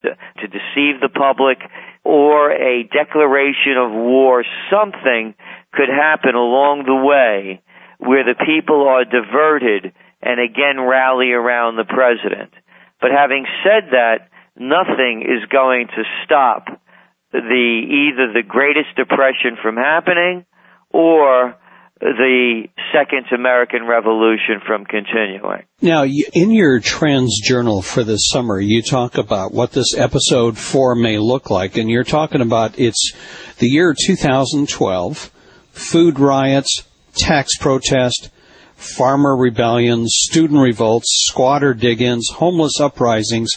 to deceive the public, or a declaration of war. Something could happen along the way where the people are diverted and again rally around the president. But having said that, nothing is going to stop either the Greatest Depression from happening or the Second American Revolution from continuing. Now, in your Trends Journal for this summer, you talk about what this episode 4 may look like, and you're talking about it's the year 2012, food riots, tax protest, farmer rebellions, student revolts, squatter dig-ins, homeless uprisings,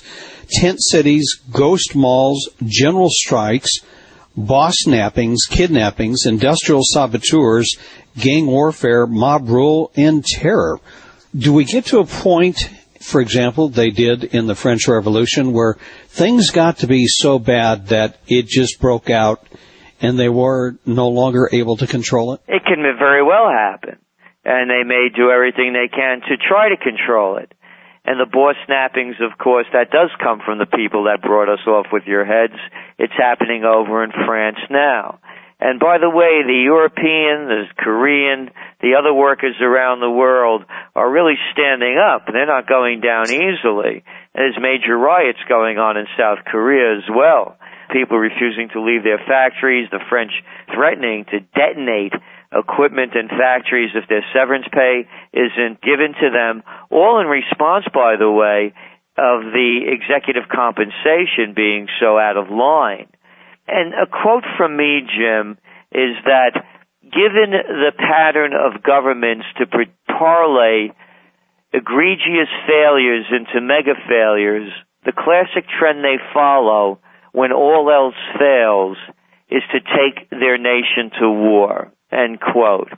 tent cities, ghost malls, general strikes, boss nappings, kidnappings, industrial saboteurs, gang warfare, mob rule, and terror. Do we get to a point, for example, they did in the French Revolution, where things got to be so bad that it just broke out and they were no longer able to control it? It can very well happen, and they may do everything they can to try to control it. And the boss snappings, of course, that does come from the people that brought us off with your heads. It's happening over in France now. And by the way, the European, the Korean, the other workers around the world are really standing up. They're not going down easily. And there's major riots going on in South Korea as well. People refusing to leave their factories, the French threatening to detonate equipment and factories if their severance pay isn't given to them, all in response, by the way, of the executive compensation being so out of line. And a quote from me, Jim, is that given the pattern of governments to parlay egregious failures into mega failures, the classic trend they follow when all else fails is to take their nation to war, end quote.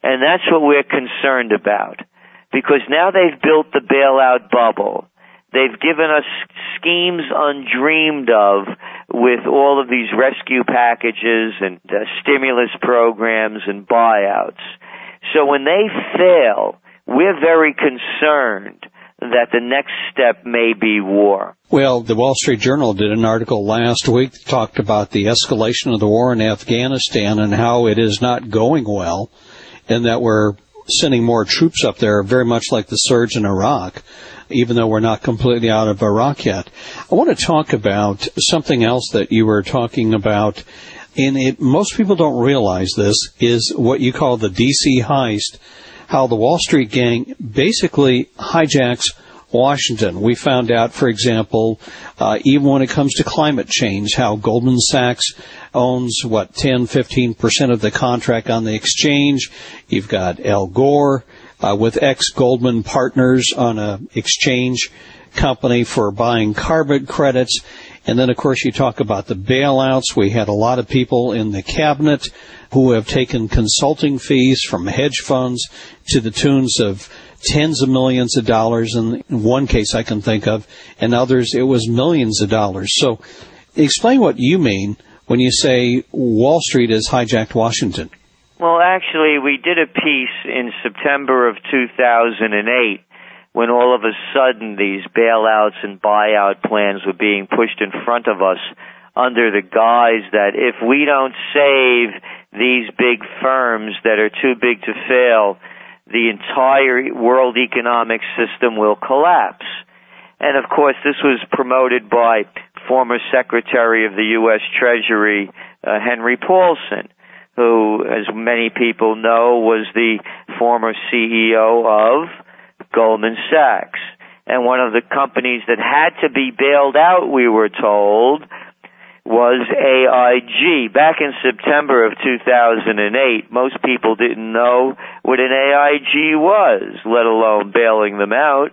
And that's what we're concerned about, because now they've built the bailout bubble. They've given us schemes undreamed of with all of these rescue packages and stimulus programs and buyouts. So when they fail, we're very concerned that the next step may be war. Well, the Wall Street Journal did an article last week that talked about the escalation of the war in Afghanistan and how it is not going well, and that we're sending more troops up there, very much like the surge in Iraq, even though we're not completely out of Iraq yet. I want to talk about something else that you were talking about, and most people don't realize this, is what you call the D.C. heist, how the Wall Street gang basically hijacks Washington. We found out, for example, even when it comes to climate change, how Goldman Sachs owns, 10-15% of the contract on the exchange. You've got Al Gore with ex-Goldman partners on an exchange company for buying carbon credits. And then, of course, you talk about the bailouts. We had a lot of people in the cabinet who have taken consulting fees from hedge funds to the tunes of tens of millions of dollars in one case I can think of, and others it was millions of dollars. So explain what you mean when you say Wall Street has hijacked Washington. Well, actually, we did a piece in September of 2008 when all of a sudden these bailouts and buyout plans were being pushed in front of us under the guise that if we don't save these big firms that are too big to fail, the entire world economic system will collapse. And of course, this was promoted by former Secretary of the U.S. Treasury, Henry Paulson, who, as many people know, was the former CEO of Goldman Sachs. And one of the companies that had to be bailed out, we were told, was AIG. Back in September of 2008, most people didn't know what an AIG was, let alone bailing them out.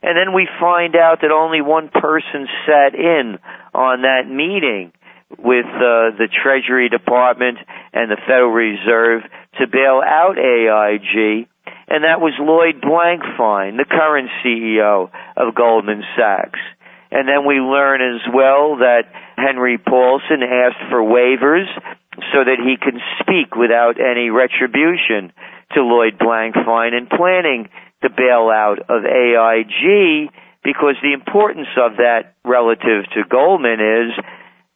And then we find out that only one person sat in on that meeting with the Treasury Department and the Federal Reserve to bail out AIG, and that was Lloyd Blankfein, the current CEO of Goldman Sachs. And then we learn as well that Henry Paulson asked for waivers so that he can speak without any retribution to Lloyd Blankfein in planning the bailout of AIG. because the importance of that relative to Goldman is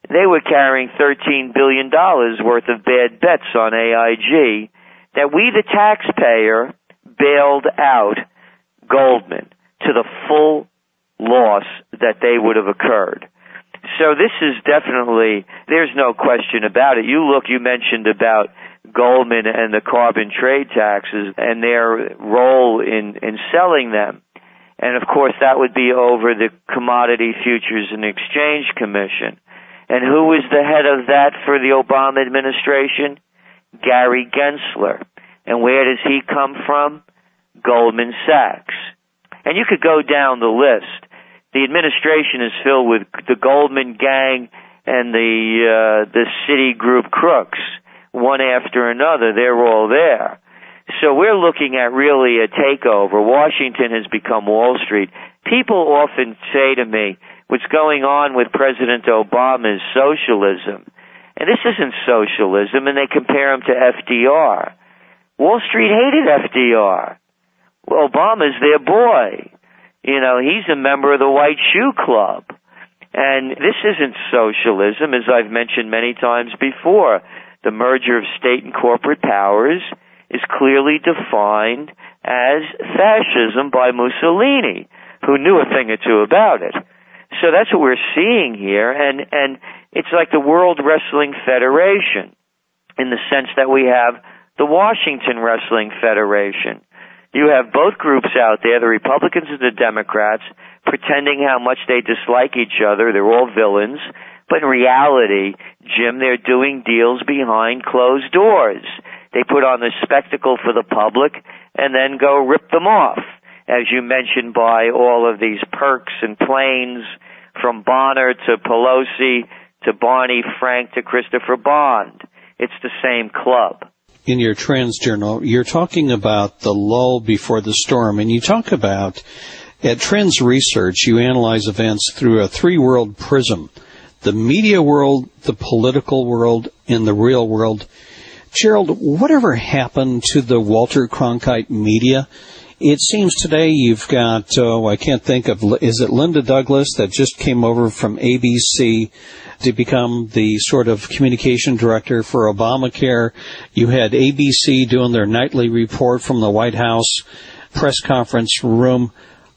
they were carrying $13 billion worth of bad bets on AIG that we, the taxpayer, bailed out Goldman to the full loss that they would have occurred. So this is definitely, there's no question about it. You mentioned about Goldman and the carbon trade taxes and their role in selling them. And of course that would be over the Commodity Futures and Exchange Commission. And who was the head of that for the Obama administration? Gary Gensler. And where does he come from? Goldman Sachs. And you could go down the list. The administration is filled with the Goldman gang and the Citigroup crooks, one after another. They're all there. So we're looking at really a takeover. Washington has become Wall Street. People often say to me, what's going on with President Obama is socialism. And this isn't socialism, and they compare him to FDR. Wall Street hated FDR. Well, Obama's their boy. You know, he's a member of the White Shoe Club. And this isn't socialism, as I've mentioned many times before. The merger of state and corporate powers is clearly defined as fascism by Mussolini, who knew a thing or two about it. So that's what we're seeing here, and it's like the World Wrestling Federation in the sense that we have the Washington Wrestling Federation. You have both groups out there, the Republicans and the Democrats, pretending how much they dislike each other. They're all villains. But in reality, Jim, they're doing deals behind closed doors. They put on the spectacle for the public and then go rip them off, as you mentioned, by all of these perks and planes from Bonner to Pelosi to Barney Frank to Christopher Bond. It's the same club. In your Trends Journal, you're talking about the lull before the storm, and you talk about, at Trends Research, you analyze events through a three-world prism: the media world, the political world, and the real world. Gerald, whatever happened to the Walter Cronkite media? It seems today you've got, I can't think of, is it Linda Douglas that just came over from ABC to become the sort of communication director for Obamacare? You had ABC doing their nightly report from the White House press conference room.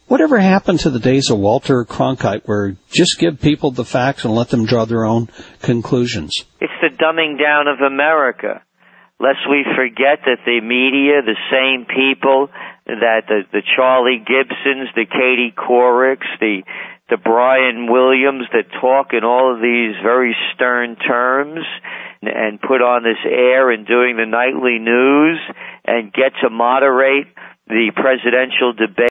Whatever happened to the days of Walter Cronkite, where just give people the facts and let them draw their own conclusions? It's the dumbing down of America. Lest we forget that the media, the same people, that the Charlie Gibsons, the Katie Couricks, the Brian Williams that talk in all of these very stern terms and put on this air and doing the nightly news and get to moderate the presidential debate